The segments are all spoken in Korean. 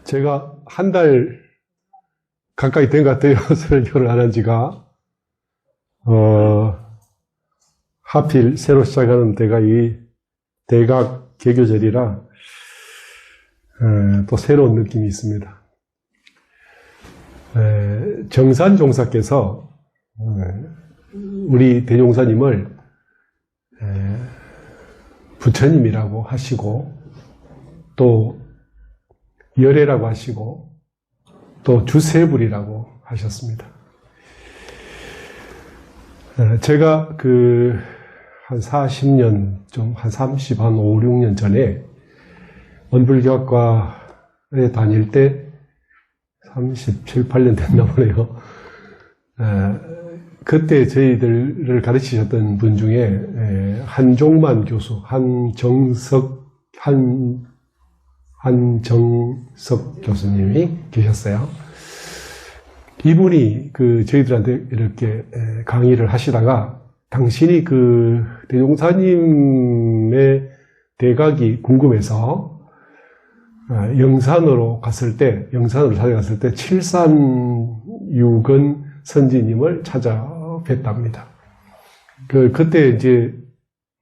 제가 한 달 가까이 된 것 같아요. 설교를 안 한 지가. 하필 새로 시작하는 때가 이 대각 개교절이라 또 새로운 느낌이 있습니다. 정산 종사께서 우리 대종사님을 부처님이라고 하시고 또 열애라고 하시고 또 주세불이라고 하셨습니다. 제가 한 40년, 한 30, 한 5, 6년 전에 원불교학과에 다닐 때 37, 8년 됐나 보네요. 그때 저희들을 가르치셨던 분 중에 한종만 교수, 한정석 교수님이 계셨어요. 이분이 저희들한테 이렇게 강의를 하시다가 당신이 대종사님의 대각이 궁금해서 영산으로 찾아갔을 때 칠산유근 선지님을 찾아뵀답니다. 그때 이제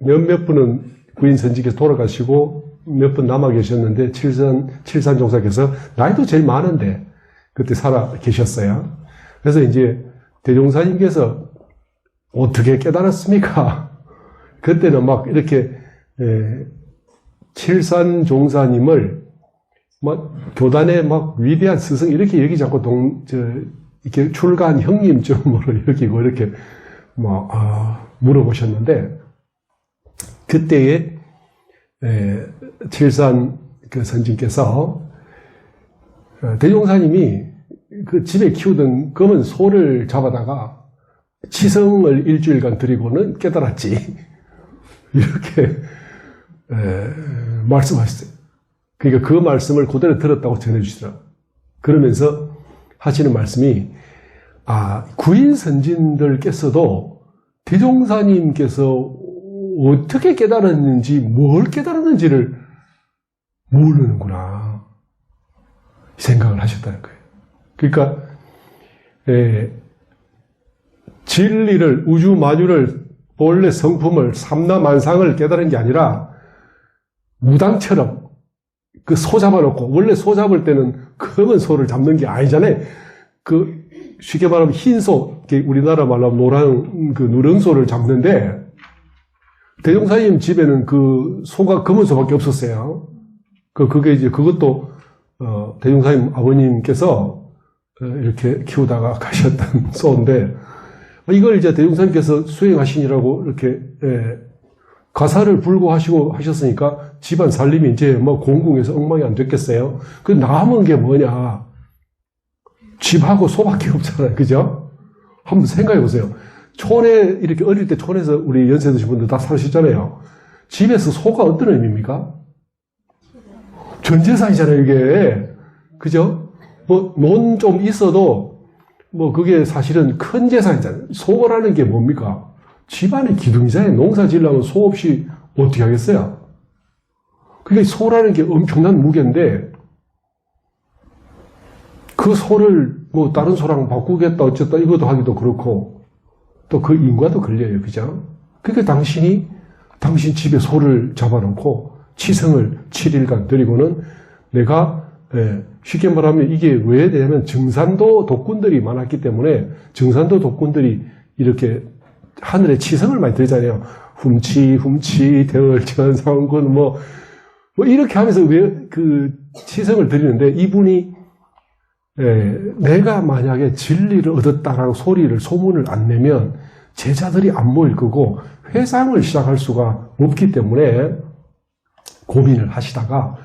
몇몇 분은 구인 선지께서 돌아가시고 몇 분 남아 계셨는데 칠산 종사께서 나이도 제일 많은데 그때 살아 계셨어요. 그래서 이제 대종사님께서 어떻게 깨달았습니까? 그때는 막 이렇게 칠산 종사님을 막 교단의 막 위대한 스승 이렇게 여기지 않고 이렇게 출가한 형님쯤으로 여기고 이렇게 물어보셨는데 그때에 칠산 선진께서 대종사님이 집에 키우던 검은 소를 잡아다가 치성을 일주일간 드리고는 깨달았지. 이렇게 말씀하셨어요. 그러니까 그 말씀을 그대로 들었다고 전해주시더라고요. 그러면서 하시는 말씀이 구인 선진들께서도 대종사님께서 어떻게 깨달았는지 뭘 깨달았는지를 모르는구나 생각을 하셨다는 거예요. 그러니까 진리를, 우주 만유를, 본래 성품을, 삼라만상을 깨달은 게 아니라 무당처럼 소 잡아놓고, 원래 소 잡을 때는 검은 소를 잡는 게 아니잖아요. 쉽게 말하면 흰 소, 우리나라 말로 하면 노란 누렁소를 잡는데 대종사님 집에는 소가 검은 소밖에 없었어요. 그것도 대종사님 아버님께서 이렇게 키우다가 가셨던 소인데, 이걸 이제 대종사님께서 수행하시니라고 이렇게, 가사를 불구하시고 하셨으니까 집안 살림이 이제 공궁에서 엉망이 안 됐겠어요? 남은 게 뭐냐? 집하고 소밖에 없잖아요. 그죠? 한번 생각해 보세요. 촌에, 이렇게 어릴 때 촌에서 우리 연세 드신 분들 다 사시잖아요. 집에서 소가 어떤 의미입니까? 전재산이잖아요, 이게. 그죠? 논 좀 있어도, 그게 사실은 큰 재산이잖아요. 소라는 게 뭡니까? 집안의 기둥이잖아요. 농사 지으려면 소 없이 어떻게 하겠어요? 그게 소라는 게 엄청난 무게인데, 그 소를 다른 소랑 바꾸겠다, 어쨌다, 이것도 하기도 그렇고, 또 그 인과도 걸려요. 그죠? 그러니까 당신 집에 소를 잡아놓고 치성을 7일간 드리고는 내가, 쉽게 말하면 이게 왜 되냐면 정산도 독군들이 많았기 때문에 정산도 독군들이 이렇게 하늘에 치성을 많이 드리잖아요. 훔치, 대월천상군, 이렇게 하면서 왜 치성을 드리는데 이분이 내가 만약에 진리를 얻었다라고 소문을 안 내면 제자들이 안 모일 거고 회상을 시작할 수가 없기 때문에 고민을 하시다가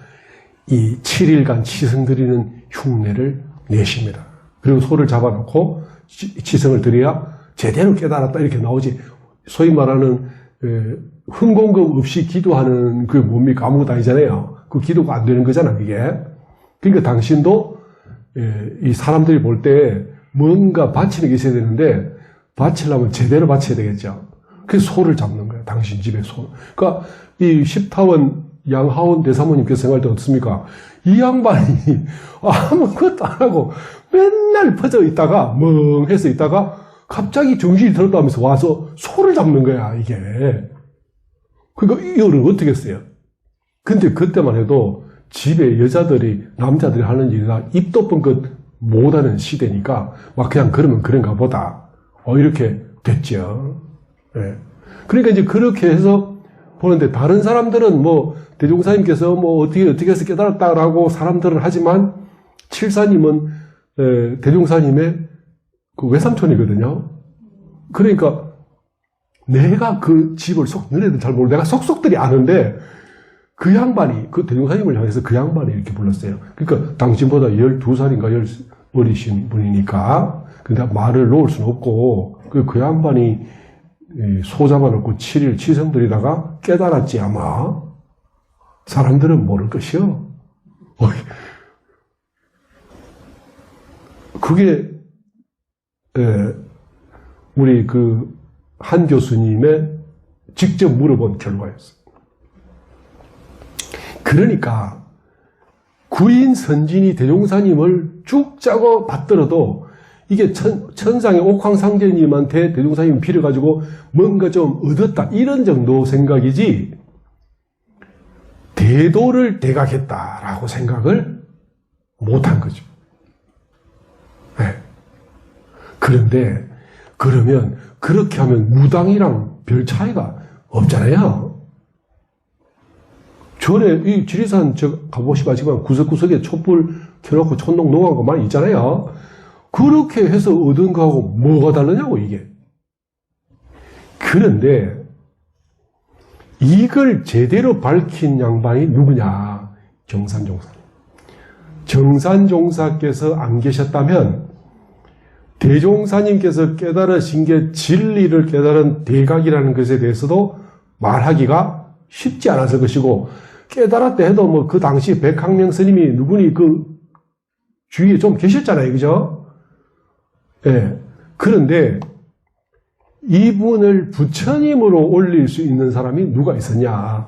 이 7일간 치성 드리는 흉내를 내십니다. 그리고 소를 잡아놓고 치성을 드려야 제대로 깨달았다 이렇게 나오지. 소위 말하는 흥공급 없이 기도하는 그게 뭡니까? 아무것도 아니잖아요. 그 기도가 안 되는 거잖아, 그게. 그러니까 당신도 이 사람들이 볼 때 뭔가 바치는 게 있어야 되는데 바치려면 제대로 바쳐야 되겠죠. 그래서 소를 잡는 거예요. 당신 집에 소. 그러니까 이 십타원 양하원 대사모님께서 생각할 때 어떻습니까? 이 양반이 아무것도 안 하고 맨날 퍼져 있다가 멍해서 있다가 갑자기 정신이 들었다면서 와서 소를 잡는 거야, 이게. 그러니까 이거를 어떻게 했어요? 근데 그때만 해도 집에 여자들이, 남자들이 하는 일이나 입도 뻥긋 못하는 시대니까 막 그냥 그러면 그런가 보다. 이렇게 됐죠. 예. 그러니까 이제 그렇게 해서 보는데 다른 사람들은 뭐 대종사님께서 뭐 어떻게 해서 깨달았다라고 사람들은 하지만 칠사님은 대종사님의 그 외삼촌이거든요. 그러니까 내가 그 집을 너네들 잘 모르고 내가 속속들이 아는데 그 양반이 그 대종사님을 향해서 그 양반이 이렇게 불렀어요. 그러니까 당신보다 12살인가 어리신 분이니까 근데 말을 놓을 수는 없고 그 양반이 소 잡아놓고 7일 치성들이다가 깨달았지 아마. 사람들은 모를 것이요. 그게 우리 그 한 교수님의 직접 물어본 결과였어요. 그러니까 구인 선진이 대종사님을 쭉 짜고 받들어도 이게 천상의 옥황상제님한테 대종사님이 빌어가지고 뭔가 좀 얻었다 이런 정도 생각이지 대도를 대각했다라고 생각을 못한 거죠. 네. 그런데 그러면 그렇게 하면 무당이랑 별 차이가 없잖아요. 전에 이 지리산 가보시지만 구석구석에 촛불 켜놓고 촛농 농한 거 많이 있잖아요. 그렇게 해서 얻은 거하고 뭐가 다르냐고 이게. 그런데 이걸 제대로 밝힌 양반이 누구냐? 정산종사. 정산종사께서 안 계셨다면 대종사님께서 깨달으신 게 진리를 깨달은 대각이라는 것에 대해서도 말하기가 쉽지 않았을 것이고 깨달았다 해도 뭐 그 당시 백학명 스님이 누구니 그 주위에 좀 계셨잖아요. 그죠? 예. 그런데 이분을 부처님으로 올릴 수 있는 사람이 누가 있었냐?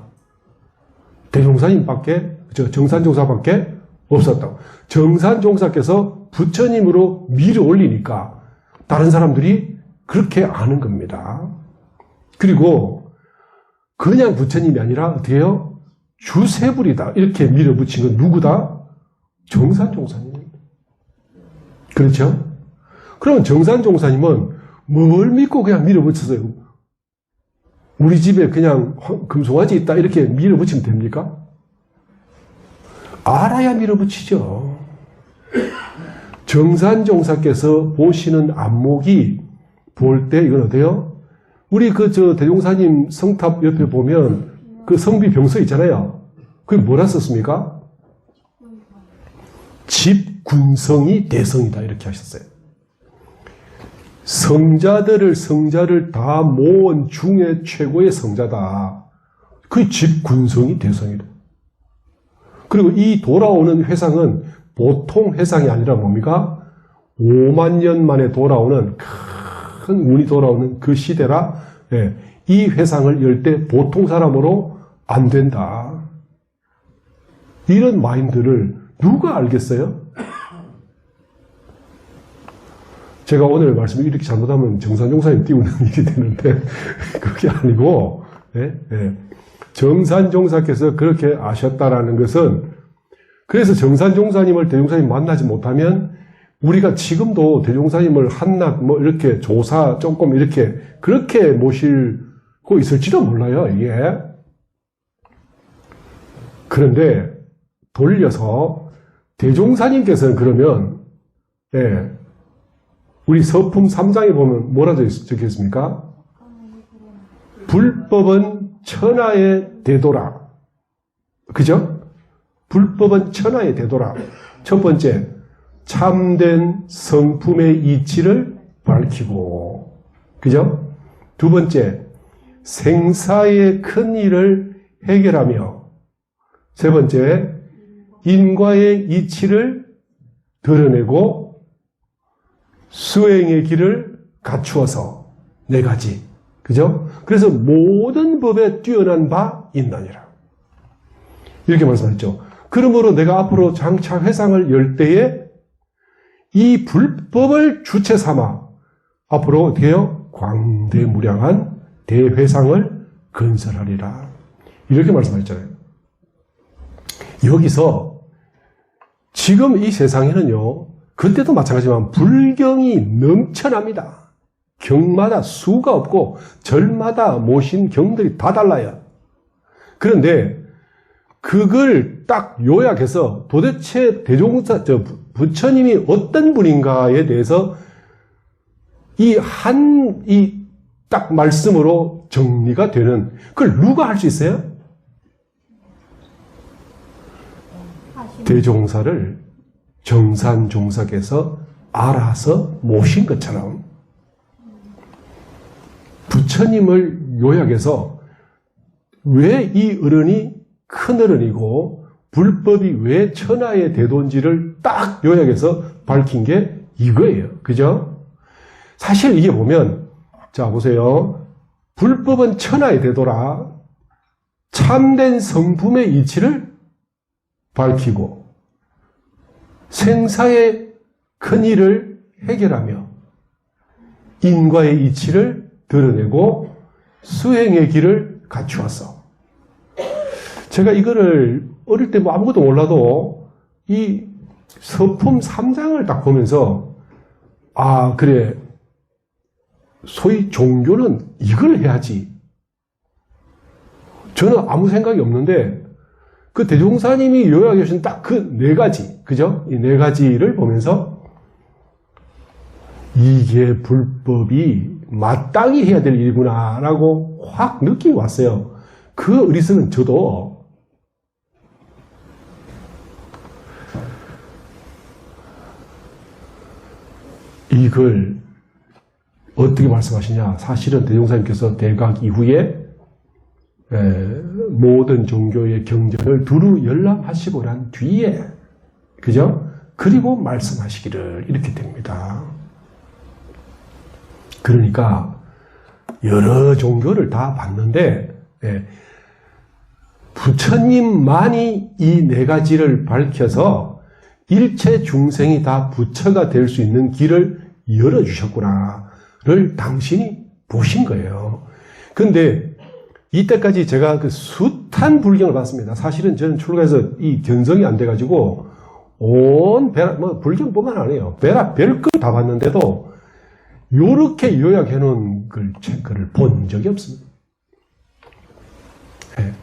대종사님밖에, 정산종사밖에 없었다고. 정산종사께서 부처님으로 밀어 올리니까 다른 사람들이 그렇게 아는 겁니다. 그리고 그냥 부처님이 아니라 어떻게 해요? 주세불이다. 이렇게 밀어붙인 건 누구다? 정산종사님입니다. 그렇죠? 그러면 정산종사님은 뭘 믿고 그냥 밀어붙였어요? 우리 집에 그냥 금송아지 있다 이렇게 밀어붙이면 됩니까? 알아야 밀어붙이죠. 정산종사께서 보시는 안목이 볼 때 이건 어때요? 우리 대종사님 성탑 옆에 보면 그 성비 병서 있잖아요. 그게 뭐라 썼습니까? 집군성이 대성이다 이렇게 하셨어요. 성자를 다 모은 중에 최고의 성자다. 그 집군성이 대성이다. 그리고 이 돌아오는 회상은 보통 회상이 아니라 뭡니까? 5만 년 만에 돌아오는 큰 운이 돌아오는 그 시대라 이 회상을 열 때 보통 사람으로 안 된다. 이런 마인드를 누가 알겠어요? 제가 오늘 말씀을 이렇게 잘못하면 정산종사님 띄우는 일이 되는데 그게 아니고 정산종사께서 그렇게 아셨다라는 것은 그래서 정산종사님을 대종사님 만나지 못하면 우리가 지금도 대종사님을 한낱 이렇게 조사 조금 이렇게 그렇게 모시고 있을지도 몰라요, 이게. 그런데 돌려서 대종사님께서는 그러면 우리 서품 3장에 보면 뭐라 적혀 있습니까? 불법은 천하에 되돌아. 그죠? 불법은 천하에 되돌아. 첫 번째, 참된 성품의 이치를 밝히고. 그죠? 두 번째, 생사의 큰 일을 해결하며. 세 번째, 인과의 이치를 드러내고 수행의 길을 갖추어서 네 가지. 그죠? 그래서 모든 법에 뛰어난 바 있나니라. 이렇게 말씀하셨죠. 그러므로 내가 앞으로 장차 회상을 열 때에 이 불법을 주체 삼아 앞으로 어떻게 해요? 광대무량한 대회상을 건설하리라. 이렇게 말씀하셨잖아요. 여기서 지금 이 세상에는요, 그때도 마찬가지지만 불경이 넘쳐납니다. 경마다 수가 없고 절마다 모신 경들이 다 달라요. 그런데 그걸 딱 요약해서 도대체 부처님이 어떤 분인가에 대해서 이 딱 말씀으로 정리가 되는, 그걸 누가 할 수 있어요? 대종사를 정산종사께서 알아서 모신 것처럼 부처님을 요약해서 왜 이 어른이 큰 어른이고 불법이 왜 천하의 대도인지를 딱 요약해서 밝힌 게 이거예요. 그죠? 사실 이게 보면, 자 보세요. 불법은 천하의 대도라 참된 성품의 이치를 밝히고 생사의 큰일을 해결하며 인과의 이치를 드러내고 수행의 길을 갖추었어. 제가 이거를 어릴 때 뭐 아무것도 몰라도 이 서품 3장을 딱 보면서 아 그래, 소위 종교는 이걸 해야지. 저는 아무 생각이 없는데 그 대종사님이 요약해 주신 딱 그 네 가지, 그죠? 이 네 가지를 보면서 이게 불법이 마땅히 해야 될 일이구나라고 확 느끼고 왔어요. 그 어리석은 저도 이걸 어떻게 말씀하시냐. 사실은 대종사님께서 대각 이후에 모든 종교의 경전을 두루 열람하시고 난 뒤에, 그죠? 그리고 말씀하시기를 이렇게 됩니다. 그러니까 여러 종교를 다 봤는데 부처님만이 이 네 가지를 밝혀서 일체 중생이 다 부처가 될 수 있는 길을 열어주셨구나를 당신이 보신 거예요. 근데 이때까지 제가 그 숱한 불경을 봤습니다. 사실은 저는 출가해서 이 견성이 안 돼가지고 온 불경뿐만 아니에요. 별걸 다 봤는데도 요렇게 요약해 놓은 책을 본 적이 없습니다. 네.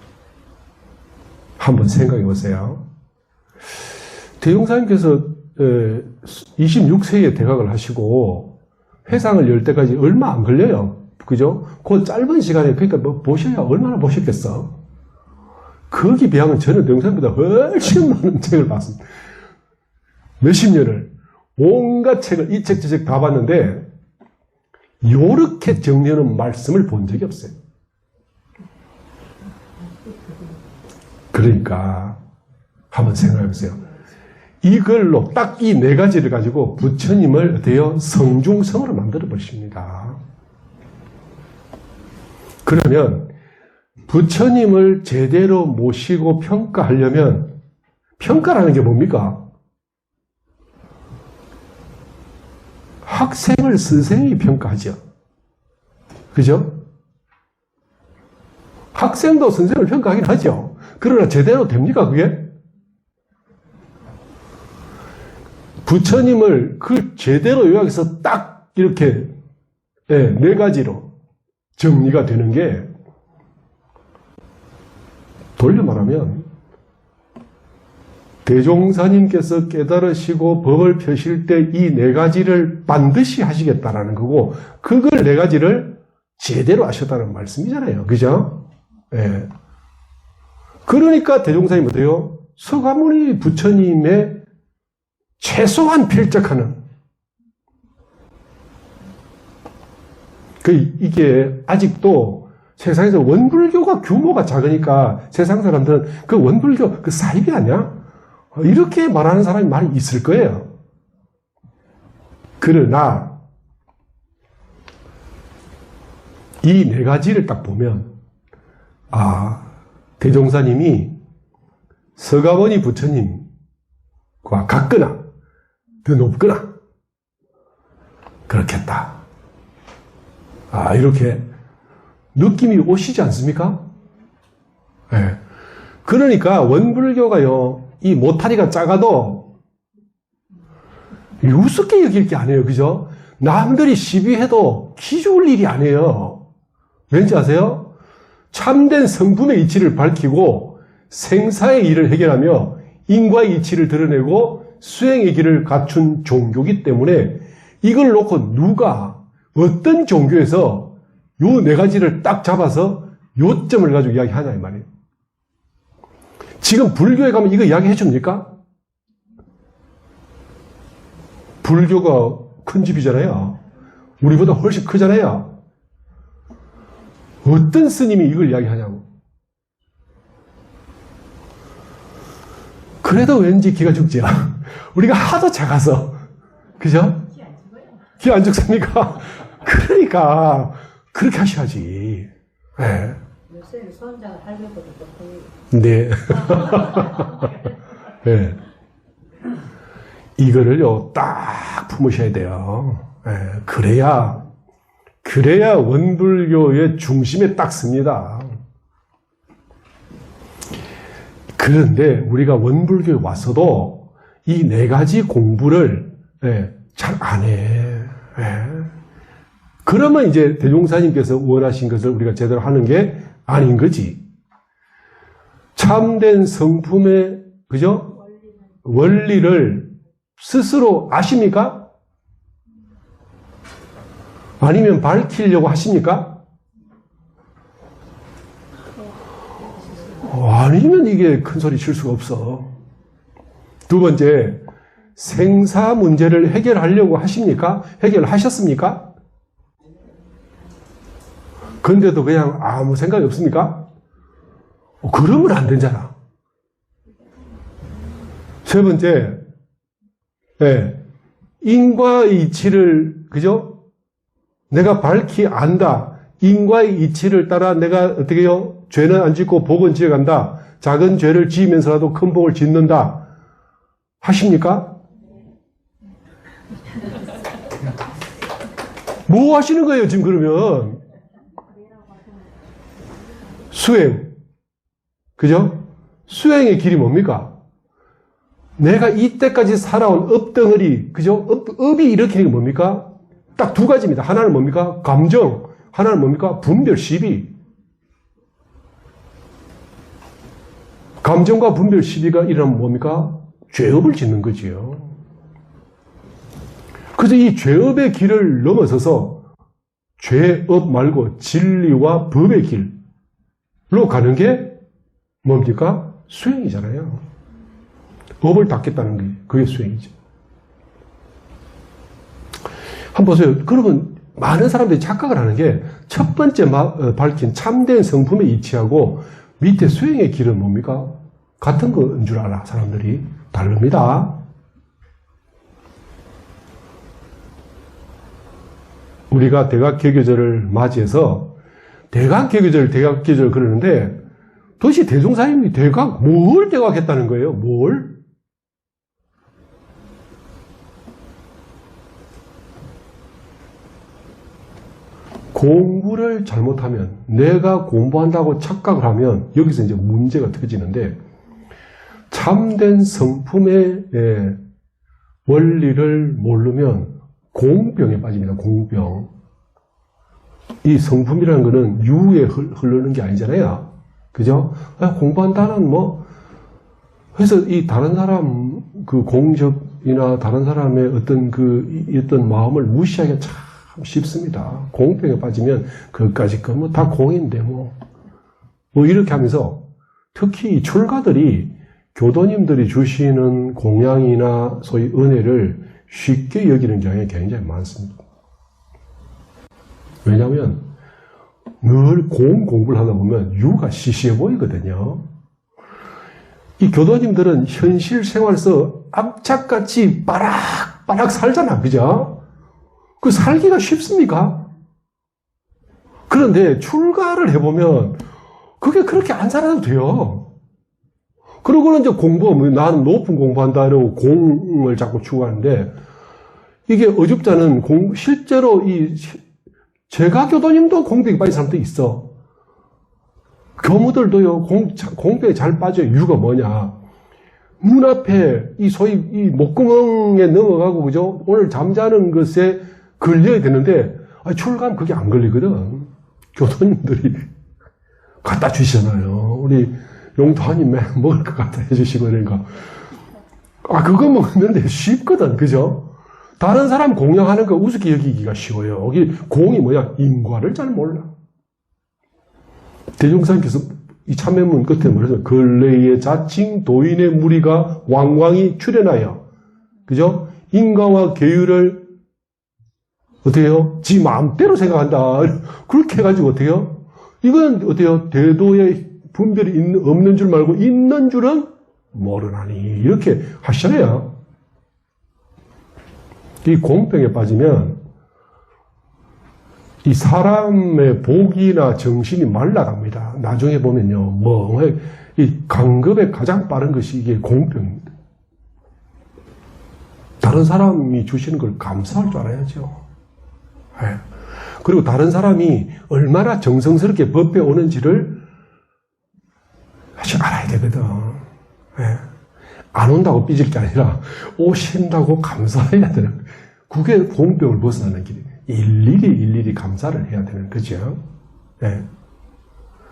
한번 생각해 보세요. 대종사님께서 26세에 대각을 하시고 회상을 열 때까지 얼마 안 걸려요. 그죠? 그 짧은 시간에, 그러니까 뭐 보셔야 얼마나 보셨겠어? 거기 비하면 저는 대종사님보다 훨씬 많은 책을 봤습니다. 몇십 년을. 온갖 책을, 이 책, 저 책 다 봤는데, 요렇게 정리하는 말씀을 본 적이 없어요. 그러니까, 한번 생각해 보세요. 이걸로 딱 이 네 가지를 가지고 부처님을 어때요? 성중성으로 만들어 버리십니다. 그러면 부처님을 제대로 모시고 평가하려면 평가라는 게 뭡니까? 학생을 선생님이 평가하죠. 그죠? 학생도 선생님을 평가하긴 하죠. 그러나 제대로 됩니까, 그게? 부처님을 그 제대로 요약해서 딱 이렇게 네 가지로 정리가 되는 게, 돌려 말하면 대종사님께서 깨달으시고 법을 펴실 때 이 네 가지를 반드시 하시겠다라는 거고, 그걸 네 가지를 제대로 하셨다는 말씀이잖아요. 그죠? 예. 그러니까 대종사님 어때요? 서가모니 부처님의 최소한 필적하는, 이게 아직도 세상에서 원불교가 규모가 작으니까 세상 사람들은 그 원불교 그 사입이 아니야? 이렇게 말하는 사람이 많이 있을 거예요. 그러나 이 네 가지를 딱 보면 대종사님이 서가모니 부처님과 같거나 더 높거나 그렇겠다. 이렇게 느낌이 오시지 않습니까? 네. 그러니까 원불교가요, 이 모타리가 작아도 우습게 여길 게 아니에요. 그죠? 남들이 시비해도 기죽을 일이 아니에요. 왠지 아세요? 참된 성품의 이치를 밝히고 생사의 일을 해결하며 인과의 이치를 드러내고 수행의 길을 갖춘 종교이기 때문에 이걸 놓고 누가 어떤 종교에서 요 네 가지를 딱 잡아서 요점을 가지고 이야기하냐 이 말이에요. 지금 불교에 가면 이거 이야기해 줍니까? 불교가 큰 집이잖아요. 우리보다 훨씬 크잖아요. 어떤 스님이 이걸 이야기하냐고. 그래도 왠지 기가 죽지요. 우리가 하도 작아서. 그죠? 기 안 죽습니까? 그러니까 그렇게 하셔야지. 네. 요새 수험장을 할매보다 네. 네. 이거를요, 딱 품으셔야 돼요. 네. 그래야 원불교의 중심에 딱 섭니다. 그런데 우리가 원불교에 왔어도 이 네 가지 공부를 잘 안 해. 그러면 이제 대종사님께서 원하신 것을 우리가 제대로 하는 게 아닌 거지. 참된 성품의, 그죠? 원리를 스스로 아십니까? 아니면 밝히려고 하십니까? 아니면 이게 큰 소리 칠 수가 없어. 두 번째, 생사 문제를 해결하려고 하십니까? 해결하셨습니까? 근데도 그냥 아무 생각이 없습니까? 그러면 안 되잖아. 세 번째, 인과의 이치를, 그죠? 내가 밝히 안다. 인과의 이치를 따라 내가 어떻게 해요? 죄는 안 짓고 복은 지어간다. 작은 죄를 지으면서라도 큰 복을 짓는다. 하십니까? 뭐 하시는 거예요, 지금 그러면? 수행. 그죠? 수행의 길이 뭡니까? 내가 이때까지 살아온 업덩어리, 그죠? 업이 일으키는 게 뭡니까? 딱 두 가지입니다. 하나는 뭡니까? 감정. 하나는 뭡니까? 분별, 시비. 감정과 분별, 시비가 일어나면 뭡니까? 죄업을 짓는 거지요. 그래서 이 죄업의 길을 넘어서서 죄업 말고 진리와 법의 길로 가는 게 뭡니까? 수행이잖아요. 업을 닦겠다는 게 그게 수행이죠. 한번 보세요. 그러면 많은 사람들이 착각을 하는 게 첫 번째 밝힌 참된 성품에 이치하고 밑에 수행의 길은 뭡니까? 같은 거인 줄 알아. 사람들이 다릅니다. 우리가 대각개교절을 맞이해서 대각개교절 그러는데 도대체 대종사님이 뭘 대각했다는 거예요? 뭘? 공부를 잘못하면, 내가 공부한다고 착각을 하면 여기서 이제 문제가 터지는데, 참된 성품의 원리를 모르면 공병에 빠집니다. 공병. 이 성품이라는 거는 유에 흐르는 게 아니잖아요. 그죠? 공부한다는 그래서 이 다른 사람 그 공적이나 다른 사람의 어떤 마음을 무시하기가 참 쉽습니다. 공병에 빠지면 그것까지 다 공인데 이렇게 하면서 특히 이 출가들이 교도님들이 주시는 공양이나 소위 은혜를 쉽게 여기는 경향이 굉장히 많습니다. 왜냐하면 늘 공부를 하다 보면 유가 시시해 보이거든요. 이 교도님들은 현실 생활에서 악착같이 빠락빠락 살잖아. 그죠? 그 살기가 쉽습니까? 그런데 출가를 해보면 그게 그렇게 안 살아도 돼요. 그러고는 이제 나는 높은 공부한다 이러고 공을 자꾸 추구하는데, 이게 어줍잖은 실제로 제가 교도님도 공백이 빠진 사람도 있어. 교무들도요, 공백이 잘 빠져요. 이유가 뭐냐. 문 앞에 소위 목구멍에 넘어가고, 그죠? 오늘 잠자는 것에 걸려야 되는데, 출가하면 그게 안 걸리거든. 교도님들이 갖다 주시잖아요. 우리 용도하님 먹을 거 갖다 해주시고, 그러니까. 그거 먹는데 쉽거든. 그죠? 다른 사람 공양하는 거 우습게 여기기가 쉬워요. 여기 공이 뭐야? 인과를 잘 몰라. 대종사님께서 이 참회문 끝에 뭐라죠? 근래의 자칭 도인의 무리가 왕왕이 출현하여, 그죠? 인과와 계율을 어떻게 해요? 지 마음대로 생각한다. 그렇게 해가지고 어떻게 해요? 이건 어때요? 대도의 분별이 없는 줄 말고 있는 줄은 모르나니. 이렇게 하시잖아요. 이 공병에 빠지면 이 사람의 복이나 정신이 말라갑니다. 나중에 보면요, 이 강급에 가장 빠른 것이 이게 공병입니다. 다른 사람이 주시는 걸 감사할 줄 알아야죠. 네. 그리고 다른 사람이 얼마나 정성스럽게 법에 오는지를 사실 알아야 되거든. 네. 안 온다고 삐질 게 아니라 오신다고 감사해야 되는, 그게 공병을 벗어나는 길이에요. 일일이 감사를 해야 되는 거죠. 네.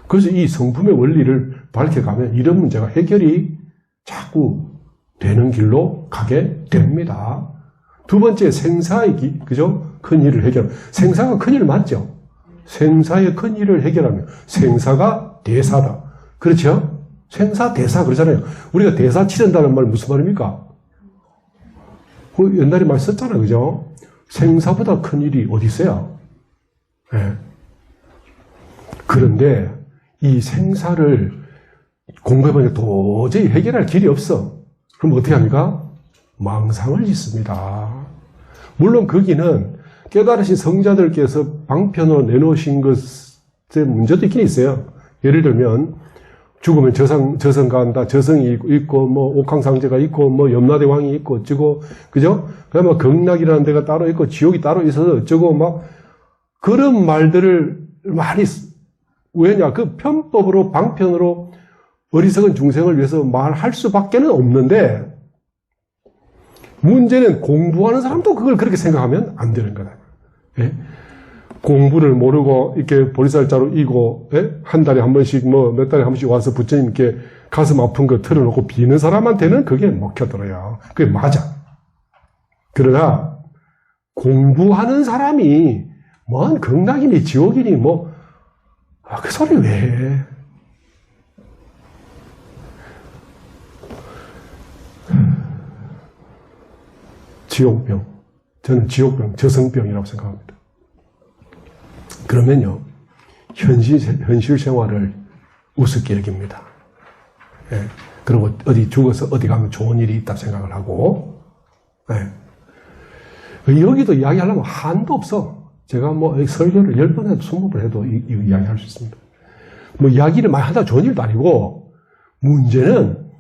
그래서 이 성품의 원리를 밝혀가면 이런 문제가 해결이 자꾸 되는 길로 가게 됩니다. 두 번째, 생사의 그죠? 큰 일을 해결하면. 생사가 큰 일 맞죠? 생사의 큰 일을 해결하면 생사가 대사다. 그렇죠? 생사 대사 그러잖아요. 우리가 대사 치른다는 말 무슨 말입니까? 그 옛날에 많이 썼잖아요. 그죠? 생사보다 큰 일이 어디 있어요? 네. 그런데 이 생사를 공부해보니까 도저히 해결할 길이 없어. 그럼 어떻게 합니까? 망상을 짓습니다. 물론 거기는 깨달으신 성자들께서 방편으로 내놓으신 것에 문제도 있긴 있어요. 예를 들면 죽으면 저성 간다, 저성이 있고, 옥황상제가 있고, 염라대왕이 있고, 어쩌고, 그죠? 그다음에 극락이라는 데가 따로 있고, 지옥이 따로 있어서 어쩌고, 그런 말들을 많이, 왜냐, 그 편법으로, 방편으로 어리석은 중생을 위해서 말할 수밖에는 없는데, 문제는 공부하는 사람도 그걸 그렇게 생각하면 안 되는 거다. 예? 공부를 모르고 이렇게 보리쌀자루 이고, 예? 한 달에 한 번씩 몇 달에 한 번씩 와서 부처님께 가슴 아픈 거 털어놓고 비는 사람한테는 그게 먹혀들어요. 그게 맞아. 그러나 공부하는 사람이 뭔 극락이니 지옥이니 그 소리 왜 해? 지옥병. 저는 지옥병, 저성병이라고 생각합니다. 그러면요, 현실 생활을 우습게 여깁니다. 예. 그리고 어디 죽어서 어디 가면 좋은 일이 있다 생각을 하고, 예. 여기도 이야기하려면 한도 없어. 제가 설교를 10번 해도 20번 해도 이야기할 수 있습니다. 이야기를 많이 하다 좋은 일도 아니고, 문제는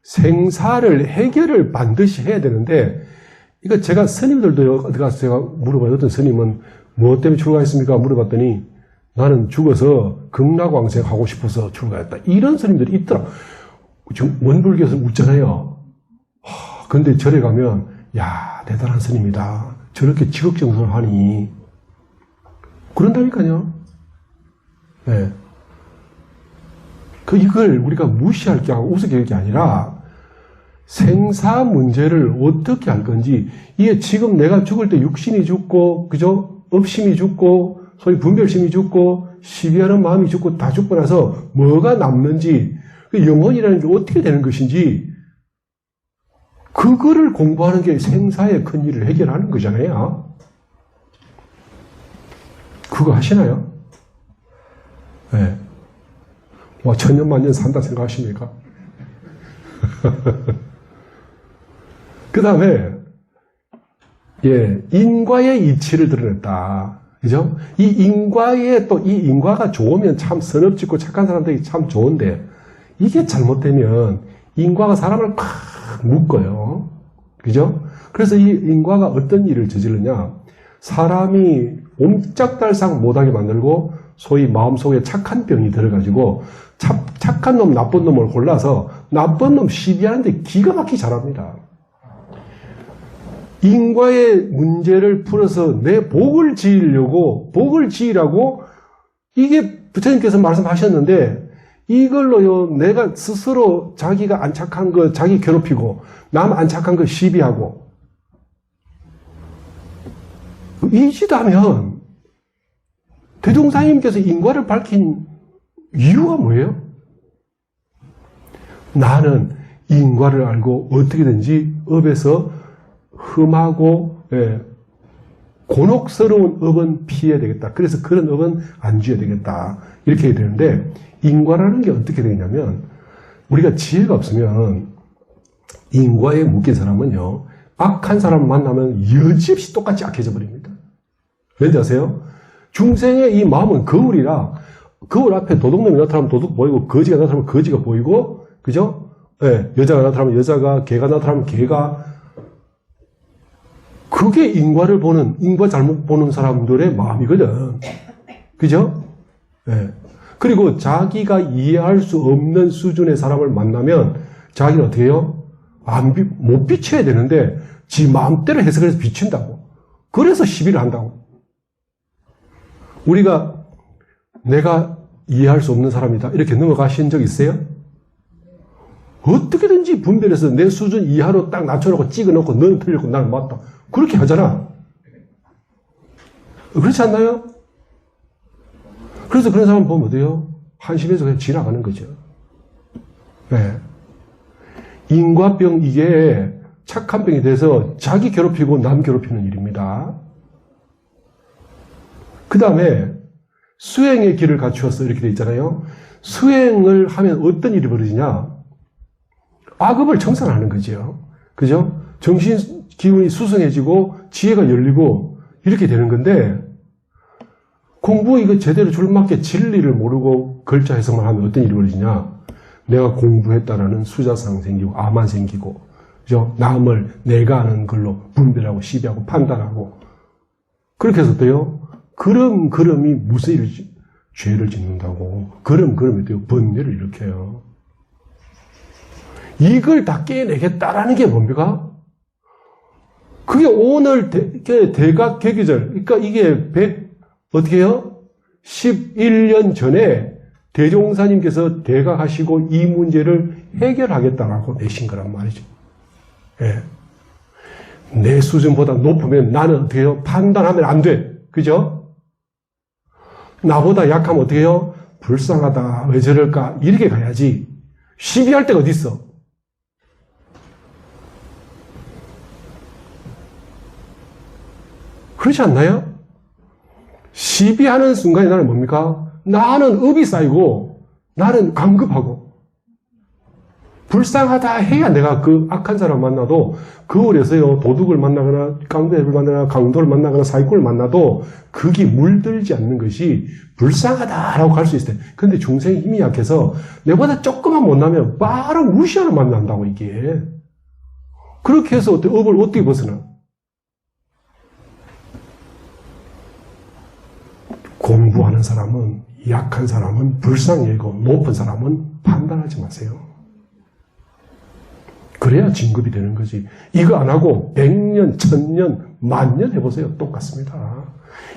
생사를 해결을 반드시 해야 되는데, 이거 제가 스님들도 어디 가서 제가 물어봐요. 어떤 스님은 무엇 때문에 출가했습니까? 물어봤더니 나는 죽어서 극락왕생 하고 싶어서 출가했다. 이런 스님들이 있더라. 지금 원불교에서 웃잖아요. 근데 절에 가면 야 대단한 스님이다. 저렇게 지극정성을 하니 그런다니까요. 네. 이걸 우리가 무시할 게 아니고 우습게 할 게 아니라 생사 문제를 어떻게 할 건지, 이게 지금 내가 죽을 때 육신이 죽고, 그죠? 업심이 죽고, 소위 분별심이 죽고, 시비하는 마음이 죽고, 다 죽고 나서 뭐가 남는지, 영혼이라는 게 어떻게 되는 것인지, 그거를 공부하는 게 생사의 큰 일을 해결하는 거잖아요. 그거 하시나요? 네. 천년만년 산다 생각하십니까? 그 다음에, 인과의 이치를 드러냈다. 그죠? 이 인과가 좋으면 참 선업짓고 착한 사람들이 참 좋은데, 이게 잘못되면, 인과가 사람을 팍 묶어요. 그죠? 그래서 이 인과가 어떤 일을 저지르냐. 사람이 옴짝달싹 못하게 만들고 소위 마음속에 착한 병이 들어가지고 착한 놈, 나쁜 놈을 골라서 나쁜 놈 시비하는데 기가 막히게 잘합니다. 인과의 문제를 풀어서 내 복을 지으라고 이게 부처님께서 말씀하셨는데 이걸로요 내가 스스로 자기가 안 착한 거 자기 괴롭히고 남 안 착한 거 시비하고 이 짓 하면 대종사님께서 인과를 밝힌 이유가 뭐예요? 나는 인과를 알고 어떻게든지 업에서 흠하고 곤혹스러운 업은 피해야 되겠다. 그래서 그런 업은 안 지어야 되겠다. 이렇게 해야 되는데 인과라는 게 어떻게 되냐면 우리가 지혜가 없으면 인과에 묶인 사람은요. 악한 사람을 만나면 여지없이 똑같이 악해져 버립니다. 왠지 아세요? 중생의 이 마음은 거울이라 거울 앞에 도둑놈이 나타나면 도둑 보이고 거지가 나타나면 거지가 보이고 그죠? 여자가 나타나면 여자가 개가 나타나면 개가 그게 인과를 보는 인과 잘못 보는 사람들의 마음이거든. 그죠? 그리고 자기가 이해할 수 없는 수준의 사람을 만나면 자기는 어떻게 해요? 못 비춰야 되는데 지 마음대로 해석해서 비춘다고. 그래서 시비를 한다고. 우리가 내가 이해할 수 없는 사람이다 이렇게 넘어가신 적 있어요? 어떻게든지 분별해서 내 수준 이하로 딱 낮춰놓고 찍어놓고 너는 틀렸고 나는 맞다. 그렇게 하잖아. 그렇지 않나요? 그래서 그런 사람 보면 어때요? 한심해서 그냥 지나가는 거죠. 인과병 이게 착한 병이 돼서 자기 괴롭히고 남 괴롭히는 일입니다. 그 다음에 수행의 길을 갖추어서 이렇게 돼 있잖아요. 수행을 하면 어떤 일이 벌어지냐? 악업을 청산하는 거죠. 그죠? 정신 기운이 수승해지고 지혜가 열리고 이렇게 되는 건데 공부 이거 제대로 줄맞게 진리를 모르고 글자 해석만 하면 어떤 일이 벌어지냐? 내가 공부했다라는 수자상 생기고 아만 생기고 그죠? 남을 내가 아는 걸로 분별하고 시비하고 판단하고 그렇게 해서 어때요? 그럼이 무슨 일을 죄를 짓는다고. 그럼이 어때요? 번뇌를 일으켜요. 이걸 다 깨내겠다라는 게 뭡니까? 그게 오늘 대각 개규절. 그러니까 이게 어떻게 해요? 11년 전에 대종사님께서 대각하시고 이 문제를 해결하겠다라고 내신 거란 말이죠. 내 수준보다 높으면 나는 어떻게 해요? 판단하면 안 돼. 그죠? 나보다 약하면 어떻게 해요? 불쌍하다. 왜 저럴까? 이렇게 가야지. 시비할 데가 어디 있어? 그렇지 않나요? 시비하는 순간에 나는 뭡니까? 나는 업이 쌓이고 나는 강급하고 불쌍하다 해야 내가 그 악한 사람 만나도 거울에서요 도둑을 만나거나 깡패를 만나거나 강도를 만나거나 사기꾼을 만나도 그게 물들지 않는 것이 불쌍하다라고 할 수 있어요. 그런데 중생의 힘이 약해서 내보다 조금만 못나면 바로 무시하는 만난다고 이게. 그렇게 해서 업을 어떻게 벗어나? 공부하는 사람은 약한 사람은 불쌍히 여기고 높은 사람은 판단하지 마세요. 그래야 진급이 되는 거지. 이거 안 하고 100년, 1000년, 만년 해보세요. 똑같습니다.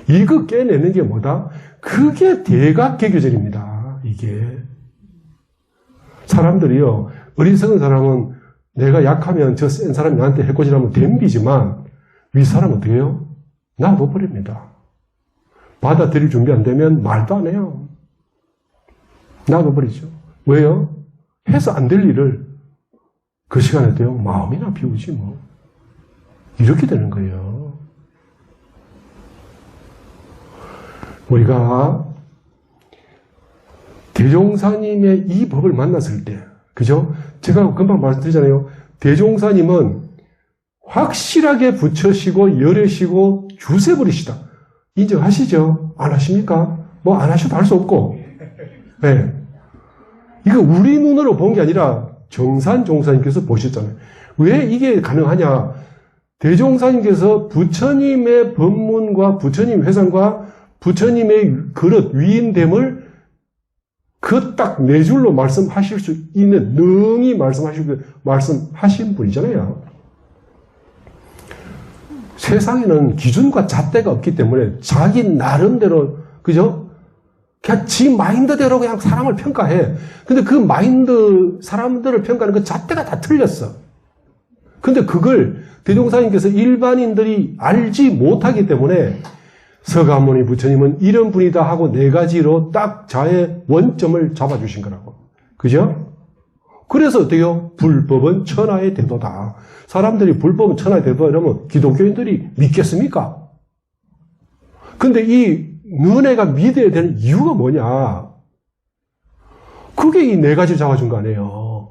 이거 깨내는 게 뭐다? 그게 대각개교절입니다. 이게. 사람들이요. 어리석은 사람은 내가 약하면 저 센 사람이 나한테 해코지라면 덤비지만 위 사람은 어떻게 해요? 놔둬버립니다. 받아들일 준비 안 되면 말도 안 해요. 놔둬버리죠. 왜요? 해서 안 될 일을 그 시간에 돼요. 마음이나 비우지 뭐. 이렇게 되는 거예요. 우리가 대종사님의 이 법을 만났을 때, 그죠? 제가 금방 말씀드리잖아요. 대종사님은 확실하게 붙여시고 열으시고 주세버리시다. 인정하시죠? 안 하십니까? 뭐 안 하셔도 할 수 없고. 네. 이거 우리 눈으로 본 게 아니라 정산 종사님께서 보셨잖아요. 왜 이게 가능하냐? 대종사님께서 부처님의 법문과 부처님 회상과 부처님의 그릇, 위인됨을 그 딱 네 줄로 말씀하실 수 있는, 능히 말씀하신 분이잖아요. 세상에는 기준과 잣대가 없기 때문에 자기 나름대로, 그죠? 그냥 지 마인드대로 그냥 사람을 평가해. 근데 그 마인드, 사람들을 평가하는 그 잣대가 다 틀렸어. 근데 그걸 대종사님께서 일반인들이 알지 못하기 때문에 서가모니 부처님은 이런 분이다 하고 네 가지로 딱 자의 원점을 잡아주신 거라고. 그죠? 그래서 어때요? 불법은 천하의 대도다. 사람들이 불법은 천하의 대도다 이러면 기독교인들이 믿겠습니까? 근데 이 너네가 믿어야 되는 이유가 뭐냐? 그게 이 네 가지 잡아준 거 아니에요.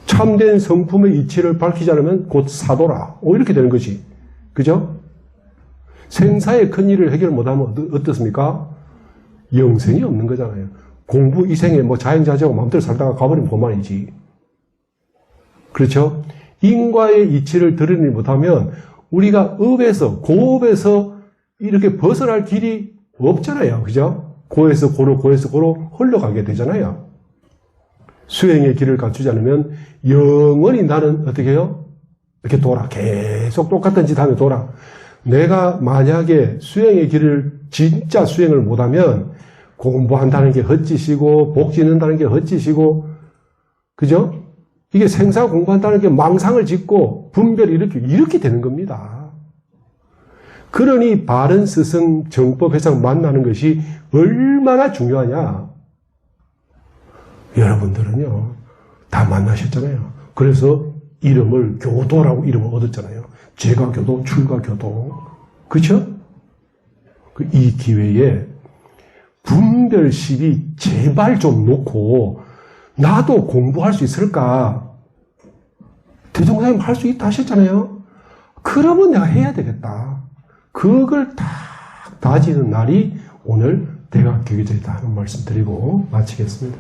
참된 성품의 이치를 밝히지 않으면 곧 사도라. 이렇게 되는 거지. 그죠? 생사의 큰 일을 해결 못하면 어떻습니까? 영생이 없는 거잖아요. 공부 이 생에 뭐 자행자재하고 마음대로 살다가 가버리면 그만이지. 그렇죠? 인과의 이치를 드러내지 못하면 우리가 업에서, 고업에서 이렇게 벗어날 길이 없잖아요. 그죠? 고에서 고로, 고에서 고로 흘러가게 되잖아요. 수행의 길을 갖추지 않으면 영원히 나는 어떻게 해요? 이렇게 돌아. 계속 똑같은 짓 하며 돌아. 내가 만약에 수행의 길을 진짜 수행을 못하면 공부한다는 게 헛짓이고 복 짓는다는 게 헛짓이고 그죠? 이게 생사 공부한다는 게 망상을 짓고 분별을 이렇게 되는 겁니다. 그러니 바른 스승 정법 회상 만나는 것이 얼마나 중요하냐. 여러분들은요 다 만나셨잖아요. 그래서 이름을 교도라고 이름을 얻었잖아요. 제가교도, 출가교도. 그렇죠? 이 기회에 분별심이 제발 좀 놓고 나도 공부할 수 있을까? 대종사님 할 수 있다 하셨잖아요. 그러면 내가 해야 되겠다. 그걸 딱 다지는 날이 오늘 대각교계절이다 하는 말씀 드리고 마치겠습니다.